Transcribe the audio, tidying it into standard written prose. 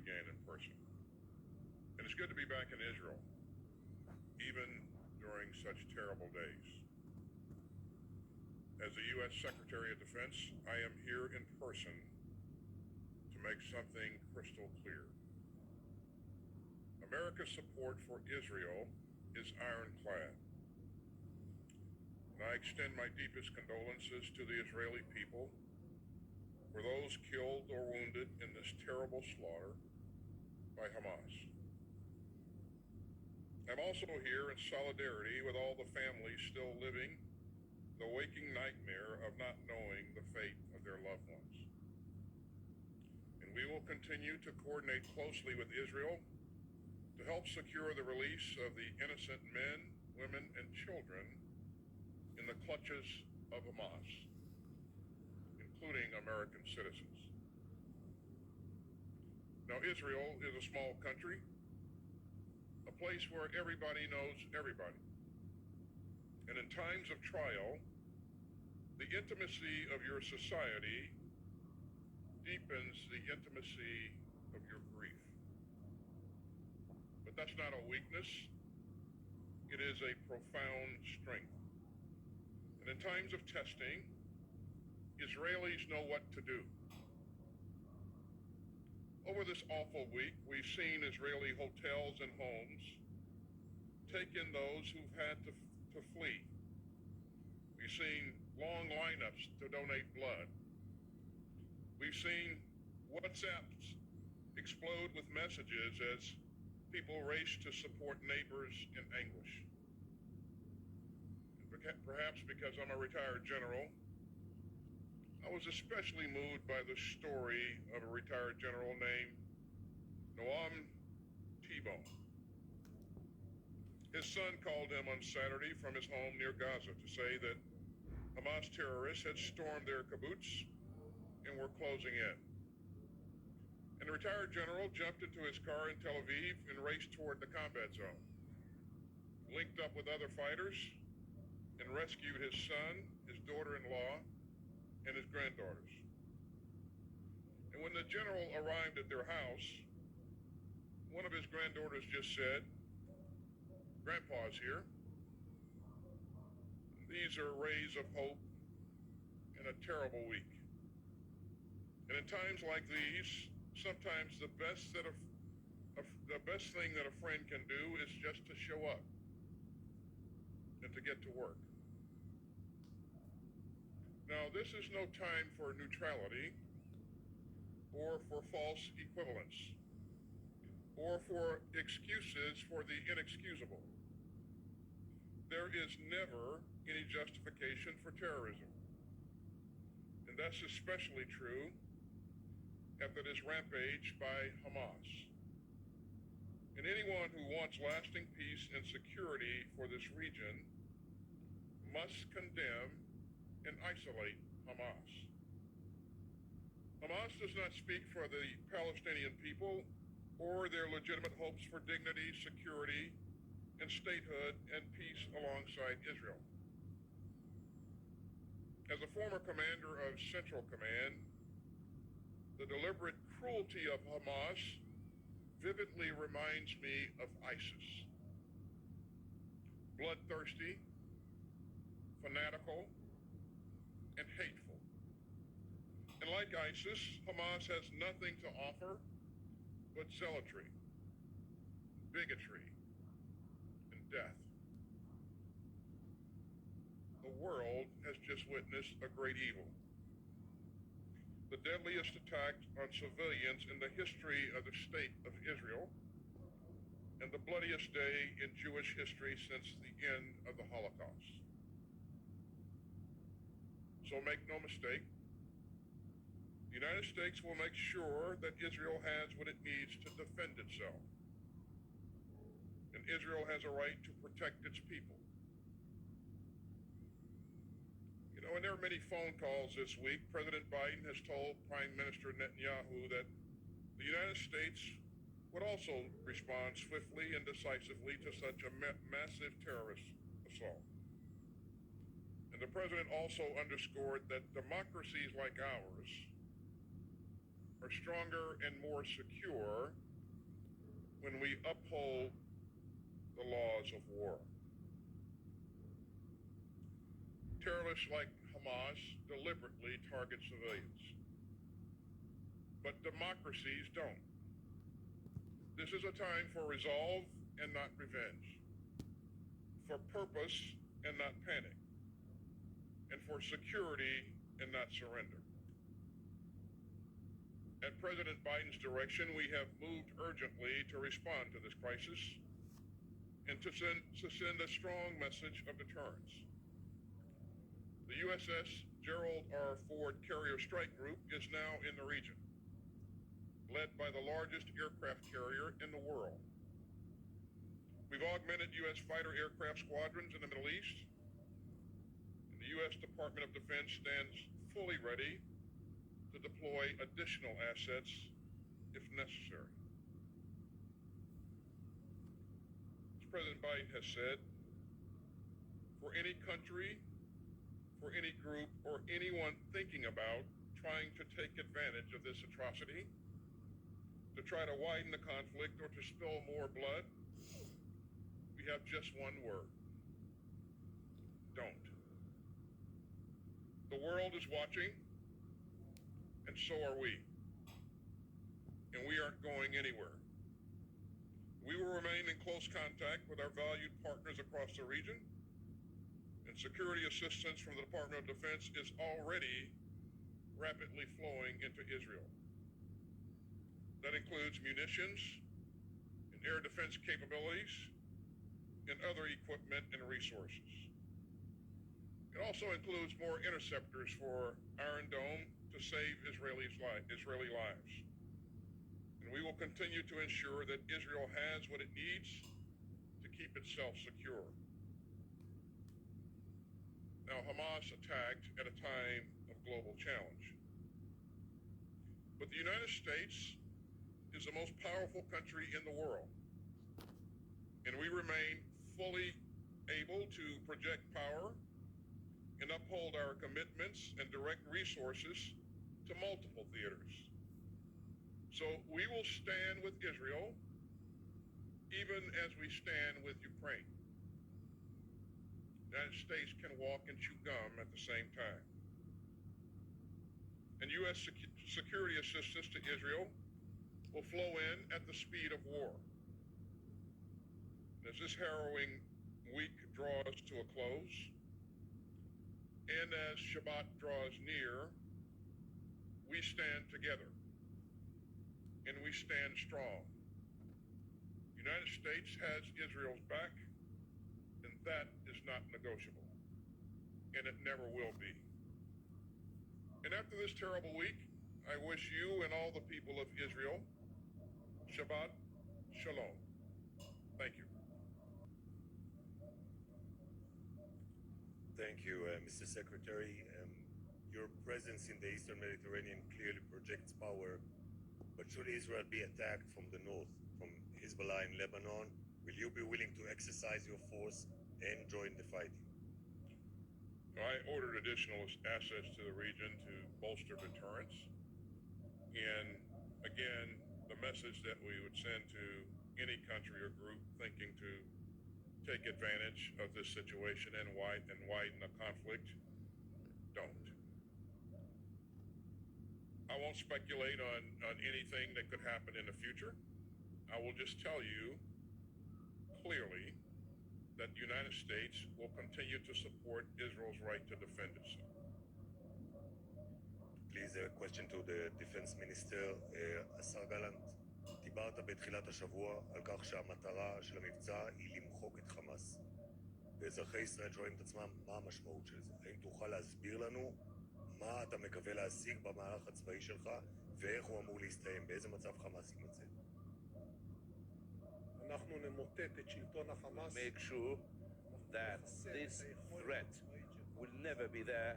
again in person. And it's good to be back in Israel, even during such terrible days. As the U.S. Secretary of Defense, I am here in person to make something crystal clear. America's support for Israel is ironclad. And I extend my deepest condolences to the Israeli people for those killed or wounded in this terrible slaughter by Hamas. I'm also here in solidarity with all the families still living the waking nightmare of not knowing the fate of their loved ones. And we will continue to coordinate closely with Israel to help secure the release of the innocent men, women, and children in the clutches of Hamas, including American citizens. Now, Israel is a small country, a place where everybody knows everybody. And in times of trial, the intimacy of your society deepens the intimacy of your grief. But that's not a weakness. It is a profound strength. And in times of testing, Israelis know what to do. Over this awful week, we've seen Israeli hotels and homes take in those who've had to flee. We've seen long lineups to donate blood. We've seen WhatsApps explode with messages as people race to support neighbors in anguish. And perhaps because I'm a retired general, I was especially moved by the story of a retired general named Noam T-Bone. His son called him on Saturday from his home near Gaza to say that Hamas terrorists had stormed their kibbutz and were closing in. And the retired general jumped into his car in Tel Aviv and raced toward the combat zone, linked up with other fighters, and rescued his son, his daughter-in-law, and his granddaughters. And when the general arrived at their house, one of his granddaughters just said, "Grandpa's here." These are rays of hope in a terrible week. And in times like these, sometimes the best thing that a friend can do is just to show up and to get to work. Now, this is no time for neutrality or for false equivalence or for excuses for the inexcusable. There is never any justification for terrorism. And that's especially true after this rampage by Hamas. And anyone who wants lasting peace and security for this region must condemn and isolate Hamas. Hamas does not speak for the Palestinian people or their legitimate hopes for dignity, security, and statehood and peace alongside Israel. As a former commander of Central Command, the deliberate cruelty of Hamas vividly reminds me of ISIS. Bloodthirsty, fanatical, and hateful. And like ISIS, Hamas has nothing to offer but zealotry, bigotry, and death. The world has just witnessed a great evil. The deadliest attack on civilians in the history of the state of Israel, and the bloodiest day in Jewish history since the end of the Holocaust. So make no mistake, the United States will make sure that Israel has what it needs to defend itself. And Israel has a right to protect its people. You know, and there are many phone calls this week. President Biden has told Prime Minister Netanyahu that the United States would also respond swiftly and decisively to such a massive terrorist assault. And the president also underscored that democracies like ours are stronger and more secure when we uphold the laws of war. Terrorists like Hamas deliberately target civilians, but democracies don't. This is a time for resolve and not revenge, for purpose and not panic, and for security and not surrender. At President Biden's direction, we have moved urgently to respond to this crisis and to send a strong message of deterrence. The USS Gerald R. Ford Carrier Strike Group is now in the region, led by the largest aircraft carrier in the world. We've augmented U.S. fighter aircraft squadrons in the Middle East, and the U.S. Department of Defense stands fully ready to deploy additional assets if necessary. As President Biden has said, for any country, for any group, or anyone thinking about trying to take advantage of this atrocity, to try to widen the conflict or to spill more blood, we have just one word: don't. The world is watching, and so are we. And we aren't going anywhere. We will remain in close contact with our valued partners across the region, and security assistance from the Department of Defense is already rapidly flowing into Israel. That includes munitions and air defense capabilities and other equipment and resources. It also includes more interceptors for Iron Dome to save Israeli lives. And we will continue to ensure that Israel has what it needs to keep itself secure. Now, Hamas attacked at a time of global challenge. But the United States is the most powerful country in the world, and we remain fully able to project power and uphold our commitments and direct resources to multiple theaters. So we will stand with Israel even as we stand with Ukraine. The United States can walk and chew gum at the same time. And U.S. security assistance to Israel will flow in at the speed of war. As this harrowing week draws to a close, and as Shabbat draws near, we stand together, and we stand strong. The United States has Israel's back, and that is not negotiable, and it never will be. And after this terrible week, I wish you and all the people of Israel Shabbat Shalom. Thank you. Thank you, Mr. Secretary. Your presence in the Eastern Mediterranean clearly projects power, but should Israel be attacked from the north, from Hezbollah in Lebanon, will you be willing to exercise your force and join the fighting? I ordered additional assets to the region to bolster deterrence. And again, the message that we would send to any country or group thinking to take advantage of this situation and widen the conflict, don't. I won't speculate on anything that could happen in the future. I will just tell you clearly that the United States will continue to support Israel's right to defend itself. Please, a question to the Defense Minister. השר גלנט, דיברת בתחילת השבוע על כך שהמטרה של המבצע היא למחוק את חמאס. ואזרחי ישראל שואלים את עצמם מה המשמעות של זה. האם תוכל להסביר לנו מה אתה מקווה להשיג במהלך הצבאי שלך ואיך הוא אמור להסתיים, באיזה מצב חמאס יימצא? אנחנו נמוטט את שלטון החמאס. Make sure that this threat will never be there